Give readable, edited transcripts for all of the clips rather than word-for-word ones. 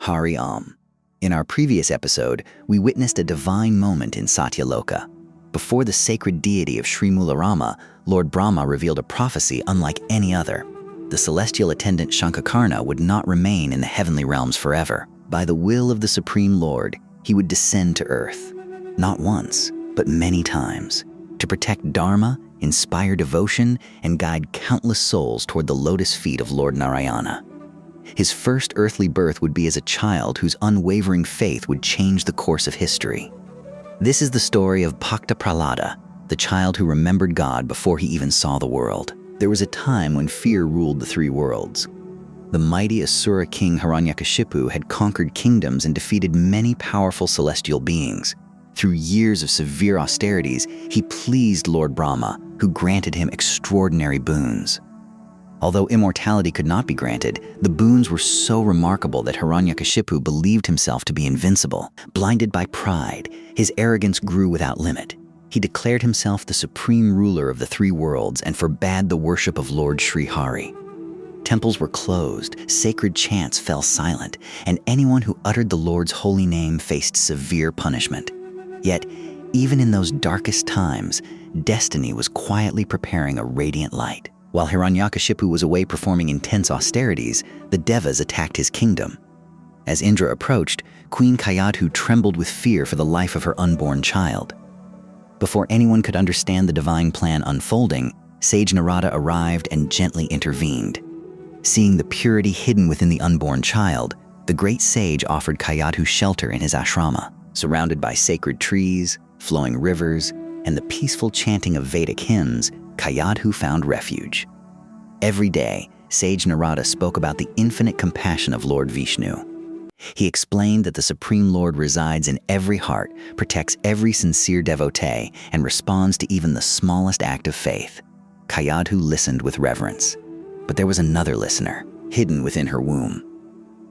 Hari Om. In our previous episode, we witnessed a divine moment in Satyaloka. Before the sacred deity of Śrī Rama, Lord Brahma revealed a prophecy unlike any other. The celestial attendant Śaṅkhakarna would not remain in the heavenly realms forever. By the will of the Supreme Lord, he would descend to earth, not once, but many times, to protect Dharma, inspire devotion, and guide countless souls toward the lotus feet of Lord Nārāyaṇa. His first earthly birth would be as a child whose unwavering faith would change the course of history. This is the story of Bhakta Prahlāda, the child who remembered God before he even saw the world. There was a time when fear ruled the three worlds. The mighty asura king Hiraṇyakaśipu had conquered kingdoms and defeated many powerful celestial beings. Through years of severe austerities, he pleased Lord Brahma, who granted him extraordinary boons. Although immortality could not be granted, the boons were so remarkable that Hiraṇyakaśipu believed himself to be invincible. Blinded by pride, his arrogance grew without limit. He declared himself the supreme ruler of the three worlds and forbade the worship of Lord Śrī Hari. Temples were closed, sacred chants fell silent, and anyone who uttered the Lord's holy name faced severe punishment. Yet, even in those darkest times, destiny was quietly preparing a radiant light. While Hiraṇyakaśipu was away performing intense austerities, the Devas attacked his kingdom. As Indra approached, Queen Kayadhu trembled with fear for the life of her unborn child. Before anyone could understand the divine plan unfolding, sage Narada arrived and gently intervened. Seeing the purity hidden within the unborn child, the great sage offered Kayadhu shelter in his ashrama. Surrounded by sacred trees, flowing rivers, and the peaceful chanting of Vedic hymns, Kayadhu found refuge. Every day, sage Narada spoke about the infinite compassion of Lord Viṣṇu. He explained that the Supreme Lord resides in every heart, protects every sincere devotee, and responds to even the smallest act of faith. Kayadhu listened with reverence. But there was another listener, hidden within her womb.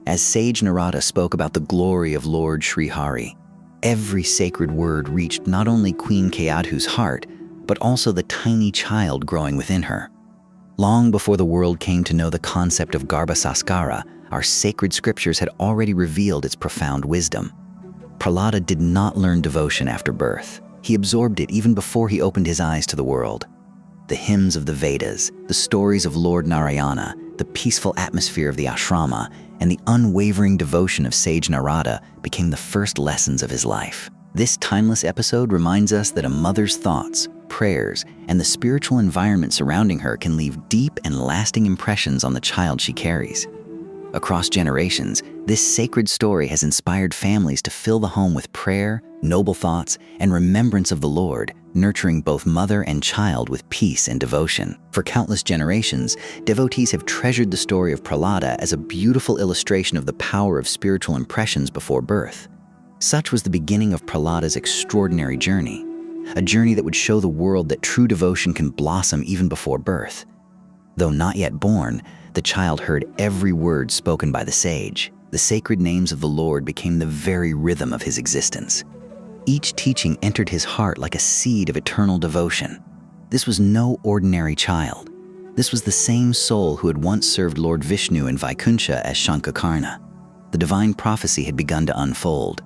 As sage Narada spoke about the glory of Lord Śrī Hari, every sacred word reached not only Queen Kayadhu's heart, but also the tiny child growing within her. Long before the world came to know the concept of Garbha Saskara, our sacred scriptures had already revealed its profound wisdom. Prahlāda did not learn devotion after birth. He absorbed it even before he opened his eyes to the world. The hymns of the Vedas, the stories of Lord Nārāyaṇa, the peaceful atmosphere of the ashrama, and the unwavering devotion of sage Narada became the first lessons of his life. This timeless episode reminds us that a mother's thoughts, prayers, and the spiritual environment surrounding her can leave deep and lasting impressions on the child she carries. Across generations, this sacred story has inspired families to fill the home with prayer, noble thoughts, and remembrance of the Lord, nurturing both mother and child with peace and devotion. For countless generations, devotees have treasured the story of Prahlāda as a beautiful illustration of the power of spiritual impressions before birth. Such was the beginning of Prahlāda's extraordinary journey, a journey that would show the world that true devotion can blossom even before birth. Though not yet born, the child heard every word spoken by the sage. The sacred names of the Lord became the very rhythm of his existence. Each teaching entered his heart like a seed of eternal devotion. This was no ordinary child. This was the same soul who had once served Lord Viṣṇu in Vaikunṭha as Śaṅkhakarna. The divine prophecy had begun to unfold.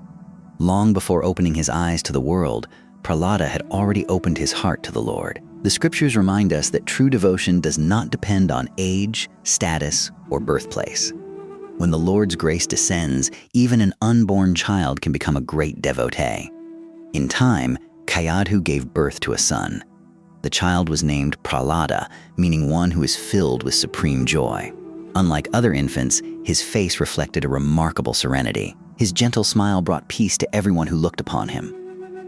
Long before opening his eyes to the world, Prahlāda had already opened his heart to the Lord. The scriptures remind us that true devotion does not depend on age, status, or birthplace. When the Lord's grace descends, even an unborn child can become a great devotee. In time, Kayadhu gave birth to a son. The child was named Prahlāda, meaning one who is filled with supreme joy. Unlike other infants, his face reflected a remarkable serenity. His gentle smile brought peace to everyone who looked upon him.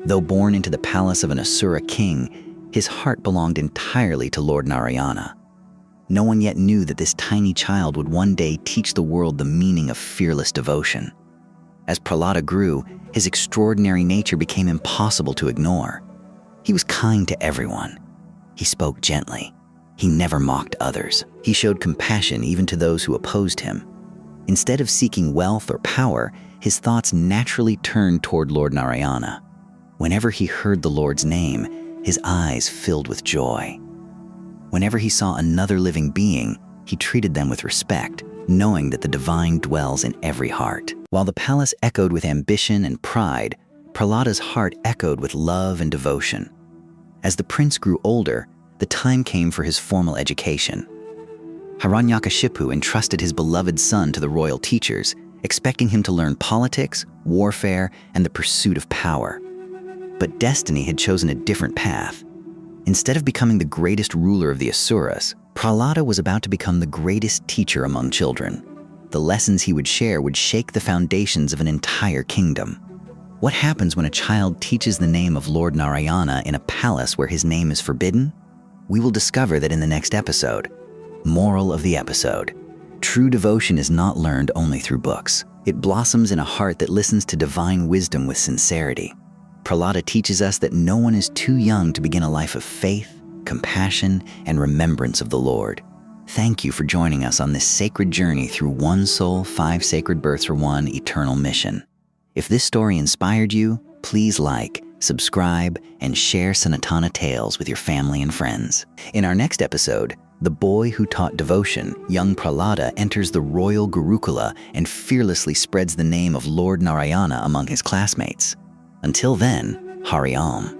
Though born into the palace of an asura king, his heart belonged entirely to Lord Nārāyaṇa. No one yet knew that this tiny child would one day teach the world the meaning of fearless devotion. As Prahlāda grew, his extraordinary nature became impossible to ignore. He was kind to everyone. He spoke gently. He never mocked others. He showed compassion even to those who opposed him. Instead of seeking wealth or power, his thoughts naturally turned toward Lord Nārāyaṇa. Whenever he heard the Lord's name, his eyes filled with joy. Whenever he saw another living being, he treated them with respect, knowing that the divine dwells in every heart. While the palace echoed with ambition and pride, Prahlāda's heart echoed with love and devotion. As the prince grew older, the time came for his formal education. Hiraṇyakaśipu entrusted his beloved son to the royal teachers, expecting him to learn politics, warfare, and the pursuit of power. But destiny had chosen a different path. Instead of becoming the greatest ruler of the asuras, Prahlāda was about to become the greatest teacher among children. The lessons he would share would shake the foundations of an entire kingdom. What happens when a child teaches the name of Lord Nārāyaṇa in a palace where his name is forbidden? We will discover that in the next episode. Moral of the episode: true devotion is not learned only through books. It blossoms in a heart that listens to divine wisdom with sincerity. Prahlāda teaches us that no one is too young to begin a life of faith, compassion, and remembrance of the Lord. Thank you for joining us on this sacred journey through one soul, 5 sacred births for one eternal mission. If this story inspired you, please like, subscribe, and share Sanātana Tales with your family and friends. In our next episode, the boy who taught devotion, young Prahlāda, enters the royal Gurukula and fearlessly spreads the name of Lord Nārāyaṇa among his classmates. Until then, Hari Om.